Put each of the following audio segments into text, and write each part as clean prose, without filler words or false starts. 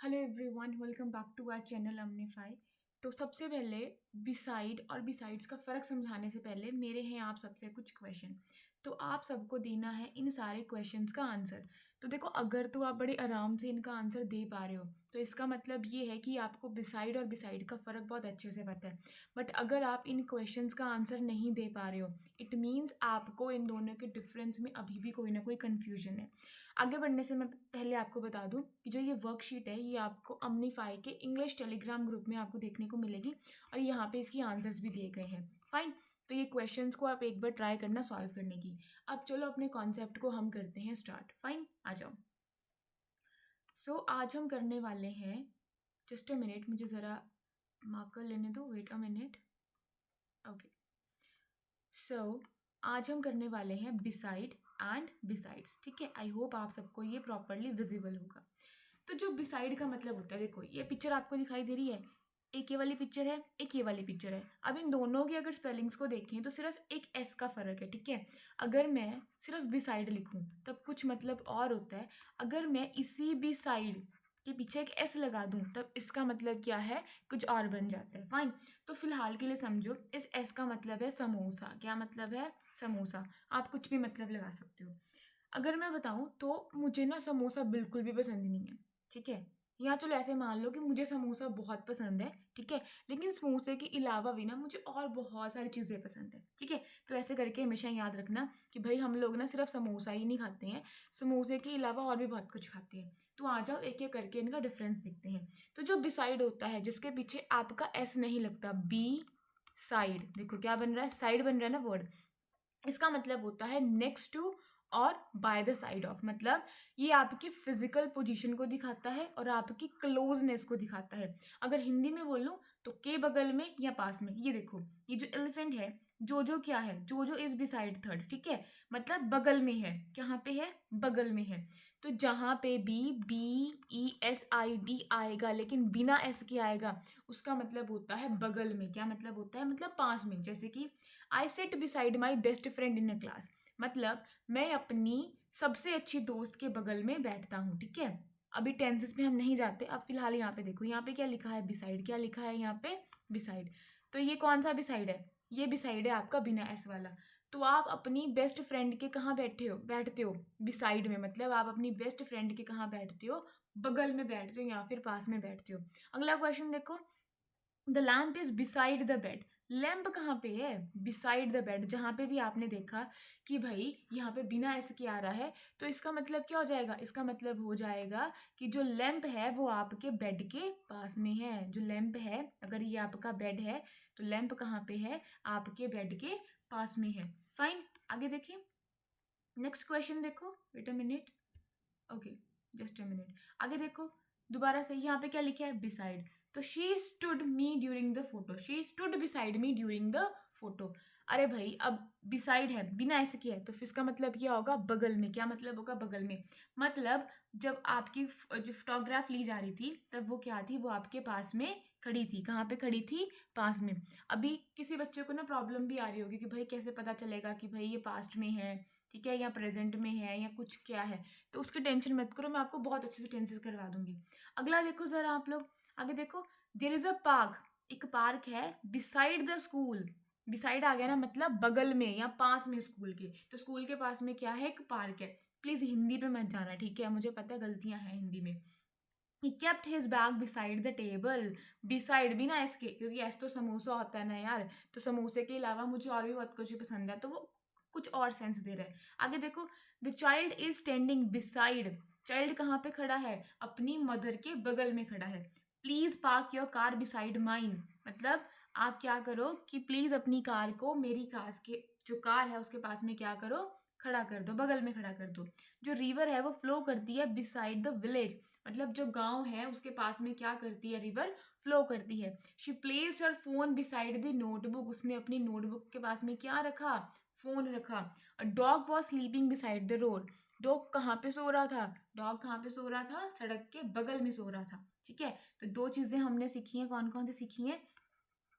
Hello everyone, welcome back to our channel Amnify. तो सबसे पहले बिसाइड और बिसाइड्स का फ़र्क समझाने से पहले मेरे हैं आप सबसे कुछ क्वेश्चन। तो आप सबको देना है इन सारे क्वेश्चंस का आंसर। तो देखो, अगर तो आप बड़े आराम से इनका आंसर दे पा रहे हो तो इसका मतलब ये है कि आपको बिसाइड और बिसाइड का फ़र्क बहुत अच्छे से पता है। बट अगर आप इन क्वेश्चंस का आंसर नहीं दे पा रहे हो, इट मीन्स आपको इन दोनों के डिफरेंस में अभी भी कोई ना कोई कन्फ्यूजन है। आगे बढ़ने से मैं पहले आपको बता दूं कि जो ये वर्कशीट है ये आपको अमनीफाई के इंग्लिश टेलीग्राम ग्रुप में आपको देखने को मिलेगी और यहाँ पे इसकी आंसर्स भी दिए गए हैं। फाइन। तो ये क्वेश्चंस को आप एक बार ट्राई करना सॉल्व करने की। अब चलो अपने कॉन्सेप्ट को हम करते हैं स्टार्ट। फाइन, आ जाओ। सो आज हम करने वाले हैं, जस्ट अ मिनट, मुझे ज़रा मार्कर लेने दो, वेट अ मिनट। ओके। सो आज हम करने वाले हैं बिसाइड एंड बिसाइड्स। ठीक है, आई होप आप सबको ये प्रॉपरली विजिबल होगा। तो जो बिसाइड का मतलब होता है, देखो ये पिक्चर आपको दिखाई दे रही है, एक ये वाली पिक्चर है, एक ये वाली पिक्चर है। अब इन दोनों की अगर स्पेलिंग्स को देखें तो सिर्फ एक एस का फ़र्क है। ठीक है, अगर मैं सिर्फ बिसाइड लिखूं तब कुछ मतलब और होता है, अगर मैं इसी बिसाइड के पीछे एक एस लगा दूं तब इसका मतलब क्या है, कुछ और बन जाता है। फाइन। तो फिलहाल के लिए समझो, इस एस का मतलब है समोसा। क्या मतलब है? समोसा। आप कुछ भी मतलब लगा सकते हो। अगर मैं बताऊं तो मुझे ना समोसा बिल्कुल भी पसंद नहीं है। ठीक है, या चलो ऐसे मान लो कि मुझे समोसा बहुत पसंद है। ठीक है, लेकिन समोसे के अलावा भी ना मुझे और बहुत सारी चीज़ें पसंद है। ठीक है, तो ऐसे करके हमेशा याद रखना कि भाई हम लोग ना सिर्फ समोसा ही नहीं खाते हैं, समोसे के अलावा और भी बहुत कुछ खाते हैं। तो आ जाओ एक एक करके इनका डिफरेंस देखते हैं। तो जो बिसाइड होता है, जिसके पीछे आपका एस नहीं लगता, बी साइड, देखो क्या बन रहा है, साइड बन रहा है ना वर्ड। इसका मतलब होता है नेक्स्ट टू और बाय द साइड ऑफ। मतलब ये आपकी फिजिकल पोजीशन को दिखाता है और आपकी क्लोजनेस को दिखाता है। अगर हिंदी में बोलूं तो के बगल में या पास में। ये देखो, ये जो एलिफेंट है, जोजो क्या है, जोजो इज बिसाइड थर्ड। ठीक है, मतलब बगल में है। कहाँ पे है? बगल में है। तो जहाँ पे भी BESID आएगा लेकिन बिना एस के आएगा, उसका मतलब होता है बगल में। क्या मतलब होता है? मतलब पास में। जैसे कि I sit beside my best friend in a class, मतलब मैं अपनी सबसे अच्छी दोस्त के बगल में बैठता हूँ। ठीक है, अभी टेंसेस में हम नहीं जाते। अब फिलहाल यहाँ पे देखो, यहाँ पे क्या लिखा है, बिसाइड। क्या लिखा है यहाँ पे? बिसाइड। तो ये कौन सा बिसाइड है? ये बिसाइड है आपका बिना एस वाला। तो आप अपनी बेस्ट फ्रेंड के कहाँ बैठते हो? बिसाइड में। मतलब आप अपनी बेस्ट फ्रेंड के कहाँ बैठते हो? बगल में बैठते हो या फिर पास में बैठते हो। अगला क्वेश्चन देखो, the lamp is beside the bed. Lamp कहाँ पे है? Beside the bed. जहाँ पे भी आपने देखा कि भाई यहाँ पे बिना ऐसे के आ रहा है, तो इसका मतलब क्या हो जाएगा? इसका मतलब हो जाएगा कि जो लैम्प है वो आपके बेड के पास में है। जो लैम्प है, अगर ये आपका बेड है तो लैम्प कहाँ पे है? आपके बेड के पास में है। फाइन, आगे देखिए। नेक्स्ट क्वेश्चन देखो, wait a minute. Okay, just a minute. आगे देखो, दोबारा से यहाँ पे क्या लिखा है? बिसाइड। तो she stood me during the photo. She stood beside me during the photo. अरे भाई, अब बिसाइड है, बिना ऐसे किया है, तो फिर इसका मतलब क्या होगा? बगल में। क्या मतलब होगा? बगल में। मतलब जब आपकी जो फोटोग्राफ ली जा रही थी तब वो क्या थी? वो आपके पास में खड़ी थी। कहाँ पे खड़ी थी? पास में। अभी किसी बच्चे को ना प्रॉब्लम भी आ रही होगी कि भाई कैसे पता चलेगा कि भाई ये पास्ट में है, ठीक है, या प्रेजेंट में है, या कुछ क्या है। तो उसकी टेंशन मत करो, मैं आपको बहुत अच्छे से टेंसेस करवा दूंगी। अगला देखो जरा आप लोग, आगे देखो। देयर इज अ पार्क, एक पार्क है बिसाइड द स्कूल। बिसाइड आ गया ना, मतलब बगल में या पास में स्कूल के। तो स्कूल के पास में क्या है? एक पार्क है। प्लीज हिंदी पे मत जाना, ठीक है, मुझे पता है गलतियां हैं हिंदी में। He kept his bag beside the table. Beside भी ना इसके, क्योंकि ऐसा तो समोसा होता है ना यार, तो समोसे के अलावा मुझे और भी बहुत कुछ पसंद है, तो वो कुछ और सेंस दे रहा है। आगे देखो, the child is standing beside. Child कहाँ पे खड़ा है? अपनी मदर के बगल में खड़ा है। Please park your car beside mine. मतलब आप क्या करो कि प्लीज अपनी कार को मेरी कार के, जो कार है उसके पास में क्या करो? खड़ा कर दो, बगल में खड़ा कर दो। जो रिवर है वो फ्लो करती है बिसाइड द विलेज। मतलब जो गांव है उसके पास में क्या करती है? रिवर फ्लो करती है। She placed her phone beside the notebook. उसने अपनी नोटबुक के पास में क्या रखा? फोन रखा। A dog was sleeping beside the road. Dog कहाँ पे सो रहा था? डॉग कहाँ पे सो रहा था? सड़क के बगल में सो रहा था। ठीक है, तो दो चीजें हमने सीखी हैं। कौन कौन सी सीखी हैं?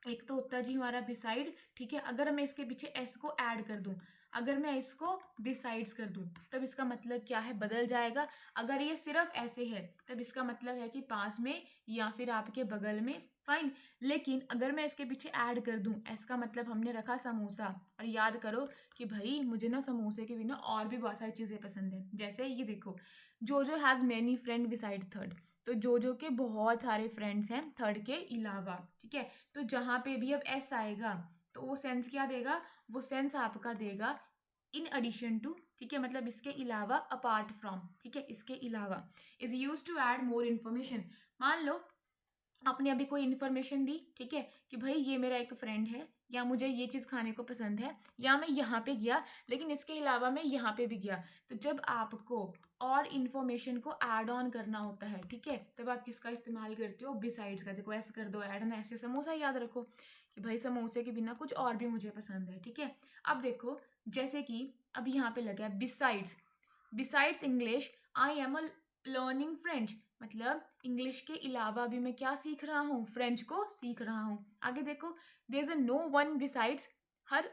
एक तो होता है जी हमारा बिसाइड। ठीक है, अगर मैं इसके पीछे एस को ऐड कर दूं, अगर मैं इसको बिसाइड्स कर दूँ तब इसका मतलब क्या है, बदल जाएगा। अगर ये सिर्फ ऐसे है तब इसका मतलब है कि पास में या फिर आपके बगल में, फाइन। लेकिन अगर मैं इसके पीछे ऐड कर दूं, इसका मतलब हमने रखा समोसा, और याद करो कि भाई मुझे ना समोसे के बिना और भी बहुत सारी चीज़ें पसंद है। जैसे ये देखो, जोजो has many friend beside third, तो जोजो के बहुत सारे फ्रेंड्स हैं थर्ड के अलावा, ठीक है। तो जहाँ पे भी अब एस आएगा तो वो सेंस क्या देगा, वो सेंस आपका देगा इन एडिशन टू, ठीक है, मतलब इसके अलावा, अपार्ट फ्रॉम, ठीक है, इसके अलावा। Is use to add more information. मान लो आपने अभी कोई इन्फॉर्मेशन दी, ठीक है, कि भाई ये मेरा एक फ्रेंड है, या मुझे ये चीज़ खाने को पसंद है, या मैं यहाँ पे गया लेकिन इसके अलावा मैं यहाँ पे भी गया। तो जब आपको और इन्फॉर्मेशन को ऐड ऑन करना होता है, ठीक है, तब आप किसका इस्तेमाल करते हो, बिसाइड्स का। देखो ऐसे कर दो ऐड ना, ऐसे समोसा याद रखो कि भाई समोसे के बिना कुछ और भी मुझे पसंद है, ठीक है। अब देखो जैसे कि अब यहाँ पे लगा है besides, besides English I am a learning French, मतलब इंग्लिश के अलावा भी मैं क्या सीख रहा हूँ, फ्रेंच को सीख रहा हूँ। आगे देखो, there is a no one besides her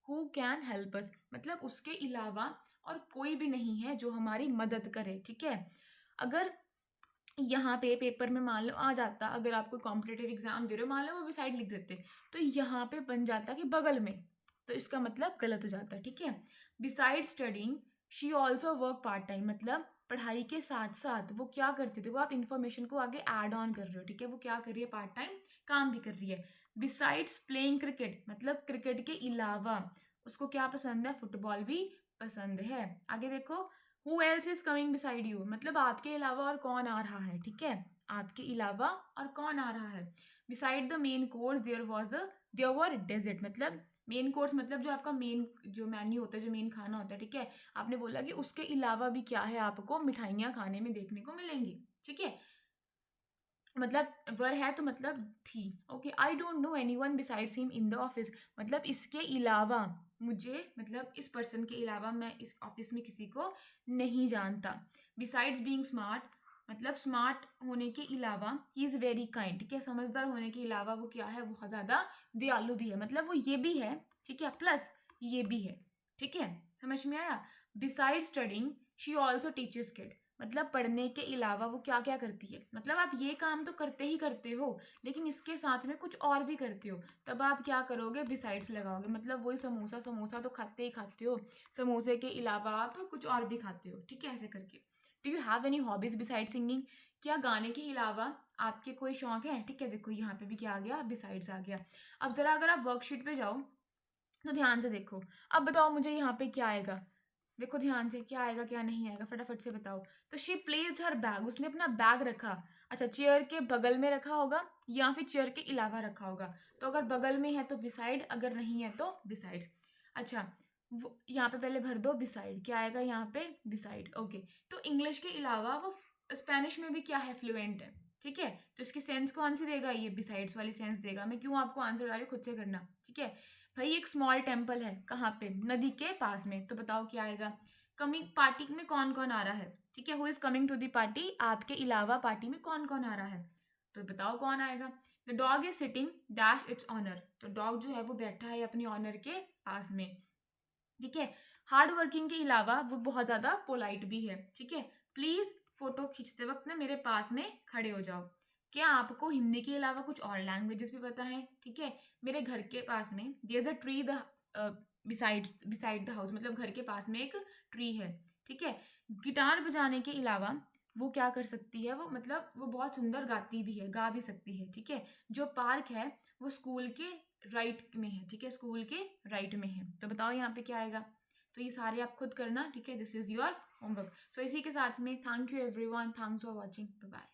who can help us, मतलब उसके अलावा और कोई भी नहीं है जो हमारी मदद करे, ठीक है। अगर यहाँ पे पेपर में मान लो आ जाता, अगर आप कोई कॉम्पिटेटिव एग्जाम दे रहे हो, मान लो वो बिसाइड लिख देते, तो यहाँ पे बन जाता कि बगल में, तो इसका मतलब गलत हो जाता है, ठीक है। Beside studying she also work part time, मतलब पढ़ाई के साथ साथ वो क्या करती थी, वो आप इन्फॉर्मेशन को आगे ऐड ऑन कर रहे हो, ठीक है, वो क्या कर रही है, पार्ट टाइम काम भी कर रही है। बिसाइड्स प्लेइंग क्रिकेट, मतलब क्रिकेट के अलावा उसको क्या पसंद है, फुटबॉल भी पसंद है। आगे देखो, who else is coming beside you, मतलब आपके अलावा और कौन आ रहा है, ठीक है, आपके अलावा और कौन आ रहा है। Beside the main course there were dessert, मतलब मेन कोर्स मतलब जो आपका मेन जो मेन्यू होता है, जो मेन खाना होता है, ठीक है, आपने बोला कि उसके अलावा भी क्या है, आपको मिठाइयाँ खाने में देखने को मिलेंगी, ठीक है। मतलब वर है तो मतलब थी, okay. I don't know any one besides him in the office, मतलब इसके अलावा मुझे, मतलब इस पर्सन के अलावा मैं इस ऑफिस में किसी को नहीं जानता। बिसाइड्स बीइंग स्मार्ट, मतलब स्मार्ट होने के अलावा ही इज़ वेरी काइंड, ठीक है, समझदार होने के अलावा वो क्या है, बहुत ज़्यादा दयालु भी है, मतलब वो ये भी है, ठीक है, प्लस ये भी है, ठीक है, समझ में आया। Beside studying she also teachers kid, मतलब पढ़ने के अलावा वो क्या क्या करती है, मतलब आप ये काम तो करते ही करते हो लेकिन इसके साथ में कुछ और भी करते हो, तब आप क्या करोगे, बिसाइड्स लगाओगे, मतलब वही समोसा, समोसा तो खाते ही खाते हो, समोसे के अलावा आप कुछ और भी खाते हो, ठीक है, ऐसे करके। Do you have any hobbies beside singing, क्या गाने के अलावा आपके कोई शौक है, ठीक है, देखो यहाँ पे भी क्या आ गया, बिसाइड्स आ गया। अब जरा अगर आप वर्कशीट पे जाओ तो ध्यान से देखो, अब बताओ मुझे यहाँ पे क्या आएगा, देखो ध्यान से, क्या आएगा क्या नहीं आएगा, फटाफट से बताओ। तो शी प्लेस्ड हर बैग, उसने अपना बैग रखा, अच्छा चेयर के बगल में रखा होगा या फिर चेयर के अलावा रखा होगा, तो अगर बगल में है तो बिसाइड, अगर नहीं है तो बिसाइड्स। अच्छा, वो यहाँ पे पहले भर दो बिसाइड, क्या आएगा यहाँ पे, बिसाइड, ओके। तो इंग्लिश के अलावा वो स्पेनिश में भी क्या है, फ्लुएंट है, ठीक है, तो इसकी सेंस कौन सी देगा, ये बिसाइड्स वाली सेंस देगा। मैं क्यों आपको आंसर बता रही हूँ, खुद से करना, ठीक है। भाई एक स्मॉल टेम्पल है, कहाँ पे, नदी के पास में, तो बताओ क्या आएगा। कमिंग पार्टी में कौन कौन आ रहा है, ठीक है, who is coming to the party, आपके अलावा पार्टी में कौन कौन आ रहा है, तो बताओ कौन आएगा। The dog is sitting dash its owner, तो डॉग जो है वो बैठा है अपनी ऑनर के पास में, ठीक है। हार्ड वर्किंग के अलावा वो बहुत ज़्यादा पोलाइट भी है, ठीक है। प्लीज़ फोटो खींचते वक्त ना मेरे पास में खड़े हो जाओ। क्या आपको हिंदी के अलावा कुछ और लैंग्वेजेस भी पता है, ठीक है। मेरे घर के पास में there is a tree the beside the house, मतलब घर के पास में एक ट्री है, ठीक है। गिटार बजाने के अलावा वो क्या कर सकती है, वो मतलब वो बहुत सुंदर गाती भी है, गा भी सकती है, ठीक है। जो पार्क है वो स्कूल के राइट में है, ठीक है, स्कूल के राइट में है, तो बताओ यहाँ पे क्या आएगा। तो ये सारे आप खुद करना, ठीक है, this is your homework. So इसी के साथ में thank you everyone, thanks for watching, bye bye.